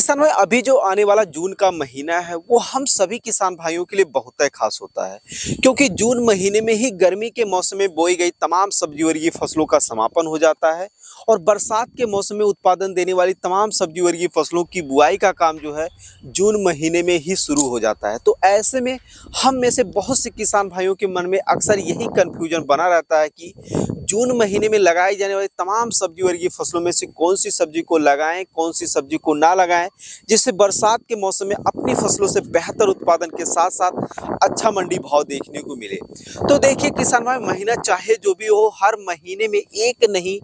किसान भाई अभी जो आने वाला जून का महीना है वो हम सभी किसान भाइयों के लिए बहुत खास होता है क्योंकि जून महीने में ही गर्मी के मौसम में बोई गई तमाम सब्जी वर्गीय फसलों का समापन हो जाता है और बरसात के मौसम में उत्पादन देने वाली तमाम सब्जी वर्गीय फसलों की बुआई का काम जो है जून महीने में ही शुरू हो जाता है। तो ऐसे में हम में से बहुत से किसान भाइयों के मन में अक्सर यही कन्फ्यूजन बना रहता है कि जून महीने में लगाई जाने वाली तमाम सब्जी वर्गीय फसलों में से कौन सी सब्जी को लगाएं, कौन सी सब्जी को ना लगाएं, जिससे बरसात के मौसम में अपनी फसलों से बेहतर उत्पादन के साथ साथ अच्छा मंडी भाव देखने को मिले। तो देखिए किसान भाई, महीना चाहे जो भी हो, हर महीने में एक नहीं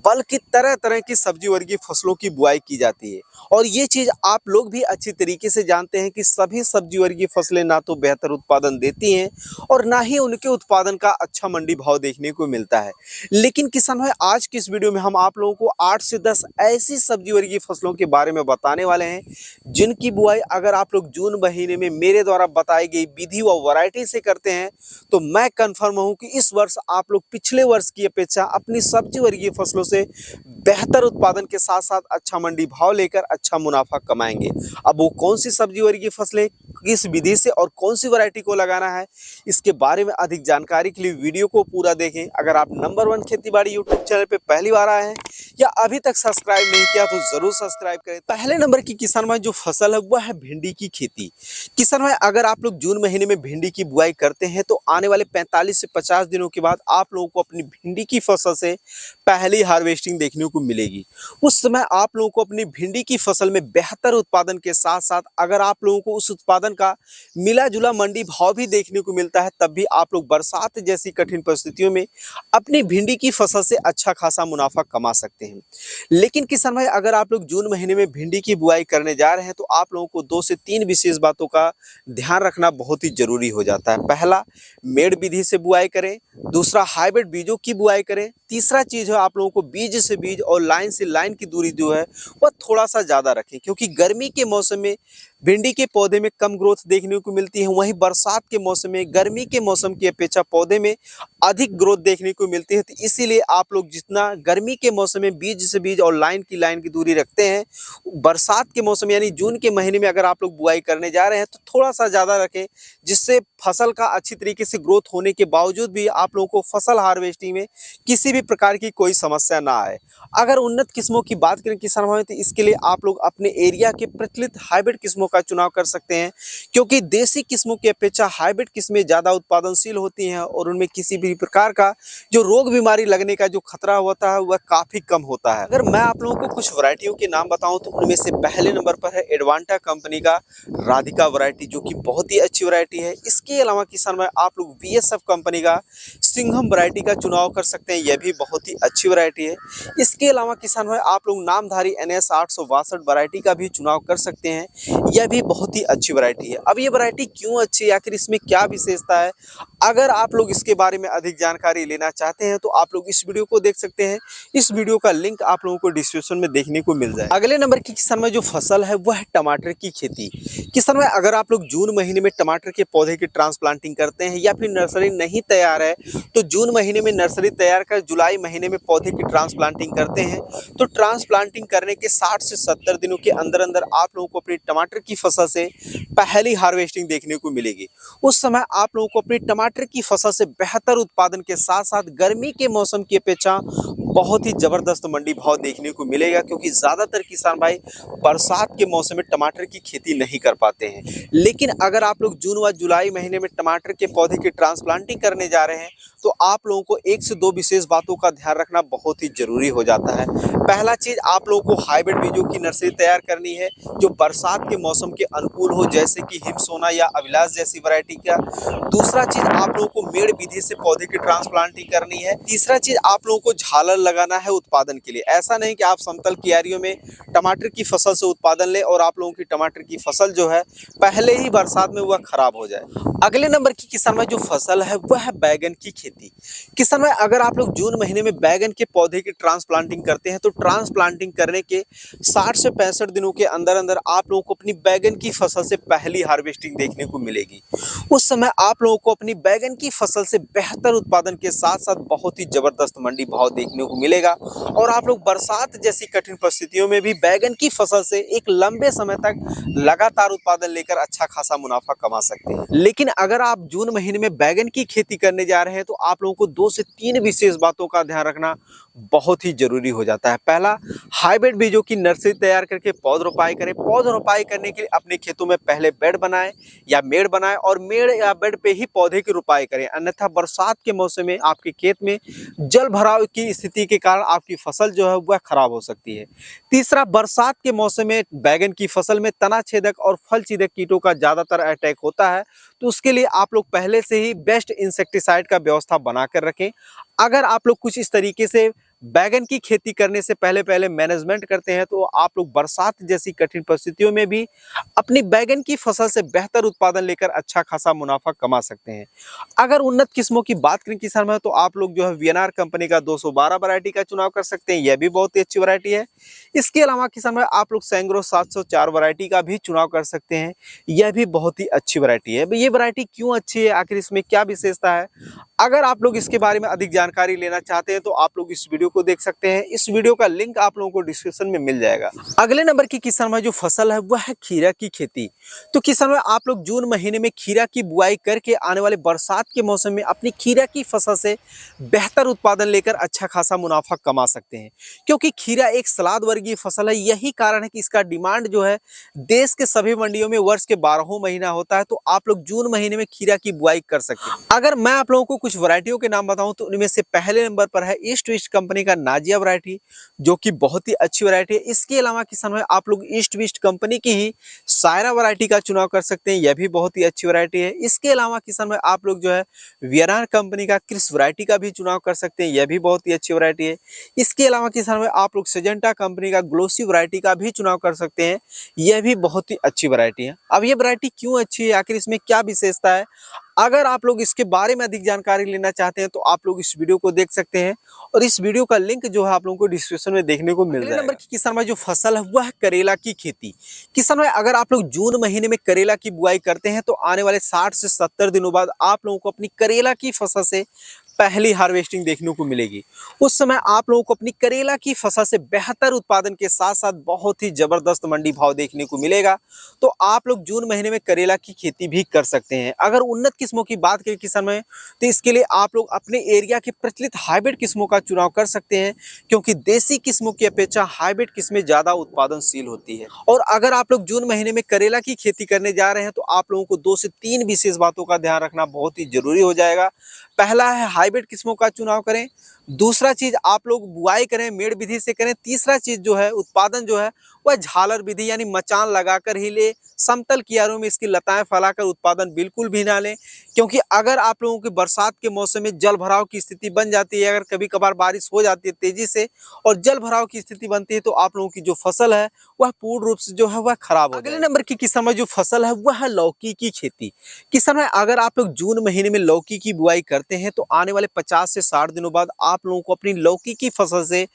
बल्कि तरह तरह की सब्जी वर्गीय फसलों की बुआई की जाती है और ये चीज़ आप लोग भी अच्छी तरीके से जानते हैं कि सभी सब्जी वर्गीय फसलें ना तो बेहतर उत्पादन देती हैं और ना ही उनके उत्पादन का अच्छा मंडी भाव देखने को मिलता है। लेकिन किसान भाई, आज की इस वीडियो में हम आप लोगों को 8 से 10 ऐसी सब्जी वर्गीय फसलों के बारे में बताने वाले हैं जिनकी बुआई अगर आप लोग जून महीने में मेरे द्वारा बताई गई विधि व वैरायटी से करते हैं तो मैं कन्फर्म हूँ कि इस वर्ष आप लोग पिछले वर्ष की अपेक्षा अपनी सब्जी वर्गीय फसलों से बेहतर उत्पादन के साथ साथ अच्छा मंडी भाव लेकर अच्छा मुनाफा कमाएंगे। अब वो कौन सी सब्जी वर्गीय फसलें, किस विधि से और कौन सी वैरायटी को लगाना है, इसके बारे में अधिक जानकारी के लिए वीडियो को पूरा देखें। अगर आप नंबर 1 खेतीबाड़ी यूट्यूब चैनल पे पहली बार आए हैं या अभी तक सब्सक्राइब नहीं किया तो जरूर सब्सक्राइब करें। पहले नंबर की किसान भाई जो फसल है वह है भिंडी की खेती। किसान भाई, अगर आप लोग जून महीने में भिंडी की बुआई करते हैं तो आने वाले 45 से 50 दिनों के बाद आप लोगों को अपनी भिंडी की फसल से पहली हार्वेस्टिंग देखने को मिलेगी। उस समय आप लोगों को अपनी भिंडी की फसल में बेहतर उत्पादन के साथ साथ अगर आप लोगों को उस उत्पादन का मिला जुला मंडी भाव भी देखने को मिलता है, तब भी आप लोग बरसात जैसी कठिन परिस्थितियों में अपनी भिंडी की फसल से अच्छा खासा मुनाफा कमा सकते हैं। लेकिन किसान भाई, अगर आप लोग जून महीने में भिंडी की बुआई करने जा रहे हैं तो आप लोगों को 2 से 3 विशेष बातों का ध्यान रखना बहुत ही जरूरी हो जाता है। पहला, मेड़ विधि से बुआई करें। दूसरा, हाइब्रिड बीजों की बुआई करें। तीसरा चीज है आप लोगों को बीज से बीज और लाइन से लाइन की दूरी जो है वह थोड़ा सा ज्यादा रखें, क्योंकि गर्मी के मौसम में भिंडी के पौधे में कम ग्रोथ देखने को मिलती है, वहीं बरसात के मौसम में गर्मी के मौसम की अपेक्षा पौधे में अधिक ग्रोथ देखने को मिलती है। तो इसीलिए आप लोग जितना गर्मी के मौसम में बीज से बीज और लाइन की दूरी रखते हैं, बरसात के मौसम यानी जून के महीने में अगर आप लोग बुआई करने जा रहे हैं तो थोड़ा सा ज्यादा रखें, जिससे फसल का अच्छी तरीके से ग्रोथ होने के बावजूद भी आप लोगों को फसल हार्वेस्टिंग में किसी भी प्रकार की कोई समस्या ना आए। अगर उन्नत किस्मों की बात करें किसान भाई, तो इसके लिए आप लोग अपने एरिया के प्रचलित हाइब्रिड किस्मों का चुनाव कर सकते हैं, क्योंकि देसी किस्मों की अपेक्षा हाइब्रिड किस्में ज़्यादा उत्पादनशील होती हैं और उनमें किसी भी प्रकार का जो रोग बीमारी लगने का जो खतरा होता है वह काफ़ी कम होता है। अगर मैं आप लोगों को कुछ वैरायटियों के नाम बताऊं तो उनमें से पहले नंबर पर है एडवांटा कंपनी का राधिका वैरायटी, जो कि बहुत ही अच्छी वैरायटी है। इसके अलावा किसान भाई आप लोग बीएसएफ कंपनी का सिंघम वैरायटी का चुनाव कर सकते हैं, यह भी बहुत ही अच्छी वैरायटी है। इसके अलावा किसान भाई आप लोग नामधारी NS 862 वैरायटी का भी चुनाव कर सकते हैं, यह भी बहुत ही अच्छी वैरायटी है। अब ये वैरायटी क्यों अच्छी है, आखिर इसमें क्या विशेषता है, अगर आप लोग इसके बारे में अधिक जानकारी लेना चाहते हैं तो आप लोग इस वीडियो को देख सकते हैं। इस वीडियो का लिंक आप लोगों को डिस्क्रिप्शन में देखने को मिल जाए। अगले नंबर की किसान भाई जो फसल है वह है टमाटर की खेती। किसान भाई, अगर आप लोग जून महीने में टमाटर के पौधे की ट्रांसप्लांटिंग करते हैं या फिर नर्सरी नहीं तैयार है तो जून महीने में नर्सरी तैयार कर जुलाई महीने में पौधे की ट्रांसप्लांटिंग करते हैं तो ट्रांसप्लांटिंग करने के 60 से 70 दिनों के अंदर अंदर आप लोगों को अपनी टमाटर की फसल से पहली हार्वेस्टिंग देखने को मिलेगी। उस समय आप लोगों को अपनी टमाटर की फसल से बेहतर उत्पादन के साथ साथ गर्मी के मौसम की अपेक्षा बहुत ही जबरदस्त मंडी भाव देखने को मिलेगा, क्योंकि ज्यादातर किसान भाई बरसात के मौसम में टमाटर की खेती नहीं कर पाते हैं। लेकिन अगर आप लोग जून व जुलाई महीने में टमाटर के पौधे की ट्रांसप्लांटिंग करने जा रहे हैं तो आप लोगों को 1 से 2 विशेष बातों का ध्यान रखना बहुत ही जरूरी हो जाता है। पहला चीज, आप लोगों को हाइब्रिड बीजों की नर्सरी तैयार करनी है जो बरसात के मौसम के अनुकूल हो, जैसे कि हिमसोना या अभिलाष जैसी वैरायटी का। दूसरा चीज, आप लोगों को मेड़ विधि से पौधे की ट्रांसप्लांटिंग करनी है। तीसरा चीज, आप लोगों को झालर लगाना है उत्पादन के लिए। ऐसा नहीं कि आप समतल क्यारियों में टमाटर की फसल से उत्पादन ले और आप लोगों की टमाटर की फसल जो है पहले ही बरसात में वह खराब हो जाए। अगले नंबर की किसान भाई जो फसल है वह है बैगन की खेती। किसान भाई, अगर आप लोग जून महीने में बैगन के पौधे की ट्रांसप्लांटिंग करते हैं तो ट्रांसप्लांटिंग करने के 60 से 65 दिनों के अंदर अंदर आप लोगों को अपनी बैगन की फसल से पहली हार्वेस्टिंग देखने को मिलेगी। उस समय आप लोगों को अपनी बैगन की फसल से बेहतर उत्पादन के साथ साथ बहुत ही जबरदस्त मंडी भाव देखने को मिलेगा और आप लोग बरसात जैसी कठिन परिस्थितियों में भी बैगन की फसल से एक लंबे समय तक लगातार उत्पादन लेकर अच्छा खासा मुनाफा कमा सकते हैं। लेकिन अगर आप जून महीने में बैगन की खेती करने जा रहे हैं तो आप लोगों को 2 से 3 विशेष बातों का ध्यान रखना बहुत ही जरूरी हो जाता है। पहला, हाइब्रिड बीजों की नर्सरी तैयार करके पौध रोपाई करें। पौध रोपाई करने के लिए अपने खेतों में पहले बेड बनाएं या मेड़ बनाएं और मेड़ या बेड पे ही पौधे की रोपाई करें, अन्यथा बरसात के मौसम में आपके खेत में जल भराव की स्थिति के कारण आपकी फसल जो है वह खराब हो सकती है। तीसरा, बरसात के मौसम में बैगन की फसल में तना छेदक और फल छेदक कीटों का ज्यादातर अटैक होता है, तो उसके लिए आप लोग पहले से ही बेस्ट इंसेक्टिसाइड का व्यवस्था बनाकर रखें। अगर आप लोग कुछ इस तरीके से बैगन की खेती करने से पहले मैनेजमेंट करते हैं तो आप लोग बरसात जैसी कठिन परिस्थितियों में भी अपनी बैगन की फसल से बेहतर उत्पादन लेकर अच्छा खासा मुनाफा कमा सकते हैं। अगर उन्नत किस्मों की बात करें किसान में तो आप लोग जो है वीएनआर कंपनी का 212 वैरायटी का चुनाव कर सकते हैं, यह भी बहुत ही अच्छी वैरायटी है। इसके अलावा किसान में आप लोग सैंग्रो 704 वैरायटी का भी चुनाव कर सकते हैं, यह भी बहुत ही अच्छी वैरायटी है। ये वैरायटी क्यों अच्छी है, आखिर इसमें क्या विशेषता है, अगर आप लोग इसके बारे में अधिक जानकारी लेना चाहते हैं तो आप लोग इस वीडियो को देख सकते हैं। इस वीडियो का लिंक आप लोगों को डिस्क्रिप्शन में मिल जाएगा। अगले नंबर की किसान भाई जो फसल है वह है खीरा की खेती। तो किसान भाई आप लोग जून महीने में खीरा की बुआई करके आने वाले बरसात के मौसम में अपनी खीरा की फसल से बेहतर उत्पादन लेकर अच्छा खासा मुनाफा कमा सकते हैं, क्योंकि खीरा एक सलाद वर्गीय फसल है। यही कारण है कि इसका डिमांड जो है देश के सभी मंडियों में वर्ष के 12 महीना होता है। तो आप लोग जून महीने में खीरा की बुआई कर सकते हैं। अगर मैं आप लोगों को कुछ वैरायटियों के नाम बताऊं तो उनमें से पहले नंबर पर है ईस्ट वेस्ट कंपनी का नाजिया वैरायटी, जो कि बहुत ही अच्छी वैरायटी है। इसके अलावा किसान भाई आप लोग ईस्ट वेस्ट कंपनी की ही सायरा वैरायटी का चुनाव कर सकते हैं, यह भी बहुत ही अच्छी वैरायटी है। इसके अलावा किसान भाई आप लोग जो है वीएनआर कंपनी का क्रिस वैरायटी का भी चुनाव कर सकते हैं, यह भी बहुत ही अच्छी वैरायटी है। इसके अलावा किसान भाई आप लोग सिजेंटा कंपनी का ग्लोसी वैरायटी का भी चुनाव कर सकते हैं, यह भी बहुत ही अच्छी वैरायटी है। अब ये वैरायटी क्यों अच्छी है, आखिर इसमें क्या विशेषता है, अगर आप लोग इसके बारे में अधिक जानकारी लेना चाहते हैं तो आप लोग इस वीडियो को देख सकते हैं और इस वीडियो का लिंक जो है आप लोगों को डिस्क्रिप्शन में देखने को मिल जाएगा। नंबर की किसान भाई जो फसल है वह है करेला की खेती। किसान भाई अगर आप लोग जून महीने में करेला की बुआई करते हैं तो आने वाले 60 से 70 दिनों बाद आप लोगों को अपनी करेला की फसल से पहली हार्वेस्टिंग देखने को मिलेगी। उस समय आप लोगों को अपनी करेला की फसल से बेहतर उत्पादन के साथ साथ बहुत ही जबरदस्त मंडी भाव देखने को मिलेगा। तो आप लोग जून महीने में करेला की खेती भी कर सकते हैं। अगर उन्नत किस्मों की बात करें किसान में तो इसके लिए आप लोग अपने एरिया के प्रचलित हाइब्रिड किस्मों का चुनाव कर सकते हैं, क्योंकि देसी किस्मों की अपेक्षा हाइब्रिड किस्में ज्यादा उत्पादनशील होती है। और अगर आप लोग जून महीने में करेला की खेती करने जा रहे हैं तो आप लोगों को 2 से 3 विशेष बातों का ध्यान रखना बहुत ही जरूरी हो जाएगा। पहला है हाइब्रिड किस्मों का चुनाव करें, दूसरा चीज आप लोग बुआई करें मेड़ विधि से करें, तीसरा चीज जो है उत्पादन जो है वह झालर विधि यानी मचान लगाकर ही ले। समतल कियारों में इसकी लताएं फैलाकर उत्पादन बिल्कुल भी ना लें, क्योंकि अगर आप लोगों की बरसात के मौसम में जल भराव की स्थिति बन जाती है, अगर कभी कभार बारिश हो जाती है तेजी से और जल भराव की स्थिति बनती है तो आप लोगों की जो फसल है वह पूर्ण रूप से जो है वह खराब हो जाएगी। अगले नंबर की किसान में जो फसल है वह है लौकी की खेती। किसान में अगर आप लोग जून महीने में लौकी की बुआई करते हैं तो आने वाले 50 से 60 दिनों बाद आप लोगों को अपनी लौकी की फसल से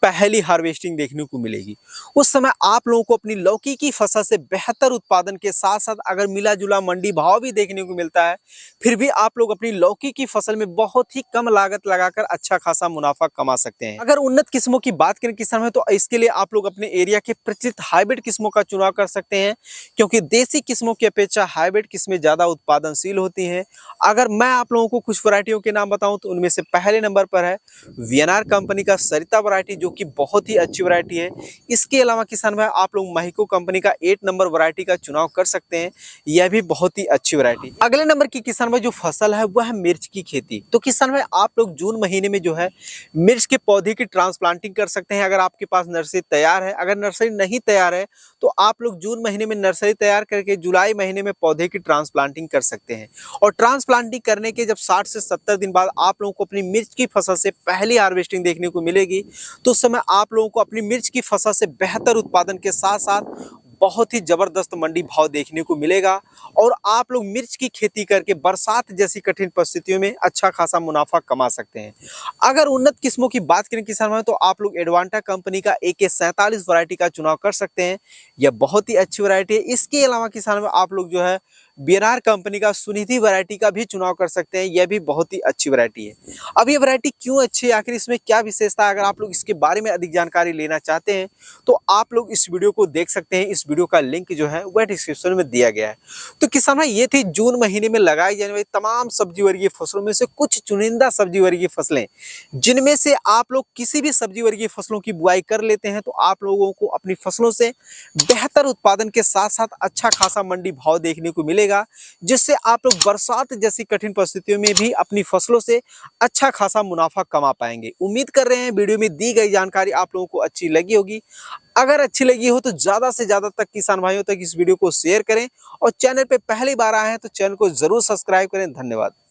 पहली हार्वेस्टिंग देखने को मिलेगी। उस समय आप लोगों को अपनी लौकी की फसल से बेहतर उत्पादन के साथ साथ अगर मिला जुला मंडी भाव भी देखने को मिलता है, फिर भी आप लोग अपनी लौकी की फसल में बहुत ही कम लागत लगाकर अच्छा खासा मुनाफा कमा सकते हैं। अगर उन्नत किस्मों की बात करें किसान में तो इसके लिए आप लोग अपने एरिया के प्रचलित हाइब्रिड किस्मों का चुनाव कर सकते हैं, क्योंकि देसी किस्मों की अपेक्षा हाइब्रिड किस्में ज्यादा उत्पादनशील होती हैं। अगर मैं आप लोगों को कुछ वैरायटियों के नाम बताऊं तो उनमें से पहले नंबर पर है वीएनआर कंपनी का सरिता वैरायटी, जो कि बहुत ही अच्छी वैरायटी है। इसके अलावा किसान भाई आप लोग माहिको कंपनी का 8 नंबर वैरायटी का चुनाव कर सकते हैं, यह भी बहुत ही अच्छी वैरायटी। अगले नंबर की किसान भाई जो फसल है वह है मिर्च की खेती। तो किसान भाई आप लोग जून महीने में जो है मिर्च के पौधे की ट्रांसप्लांटिंग कर सकते हैं, अगर आपके पास नर्सरी तैयार है। अगर नर्सरी नहीं तैयार है तो आप लोग जून महीने में नर्सरी तैयार करके जुलाई महीने में पौधे की ट्रांसप्लांटिंग कर सकते हैं। और ट्रांसप्लांटिंग करने के जब 60 से 70 दिन बाद आप लोगों को अपनी मिर्च की फसल से पहली हार्वेस्टिंग देखने को मिलेगी, तो उस समय आप लोगों को अपनी मिर्च की फसल से बेहतर उत्पादन के साथ साथ बहुत ही जबरदस्त मंडी भाव देखने को मिलेगा और आप लोग मिर्च की खेती करके बरसात जैसी कठिन परिस्थितियों में अच्छा खासा मुनाफा कमा सकते हैं। अगर उन्नत किस्मों की बात करें किसान भाई तो आप लोग एडवांटा कंपनी का AK47 वैरायटी का चुनाव कर सकते हैं, यह बहुत ही अच्छी वैरायटी है। इसके अलावा किसान भाई आप लोग जो है बीएनआर कंपनी का सुनिधि वैरायटी का भी चुनाव कर सकते हैं। यह भी बहुत ही अच्छी वैरायटी है। अब ये वैरायटी क्यों अच्छी है, आखिर इसमें क्या विशेषता है, अगर आप लोग इसके बारे में अधिक जानकारी लेना चाहते हैं तो आप लोग इस वीडियो को देख सकते हैं। इस वीडियो का लिंक जो है वह डिस्क्रिप्शन में दिया गया है। तो किसान भाई, ये थी जून महीने में लगाई जाने वाली तमाम सब्जी वर्गीय फसलों में से कुछ चुनिंदा सब्जी वर्गीय फसलें, जिनमें से आप लोग किसी भी सब्जी वर्गीय फसलों की बुआई कर लेते हैं तो आप लोगों को अपनी फसलों से बेहतर उत्पादन के साथ साथ अच्छा खासा मंडी भाव देखने को मिलेगा, जिससे आप लोग बरसात जैसी कठिन परिस्थितियों में भी अपनी फसलों से अच्छा खासा मुनाफा कमा पाएंगे। उम्मीद कर रहे हैं वीडियो में दी गई जानकारी आप लोगों को अच्छी लगी होगी। अगर अच्छी लगी हो तो ज़्यादा से ज़्यादा तक किसान भाइयों तक इस वीडियो को शेयर करें और चैनल पे पहली बार आए हैं तो चैनल को ज़रूर सब्सक्राइब करें। धन्यवाद।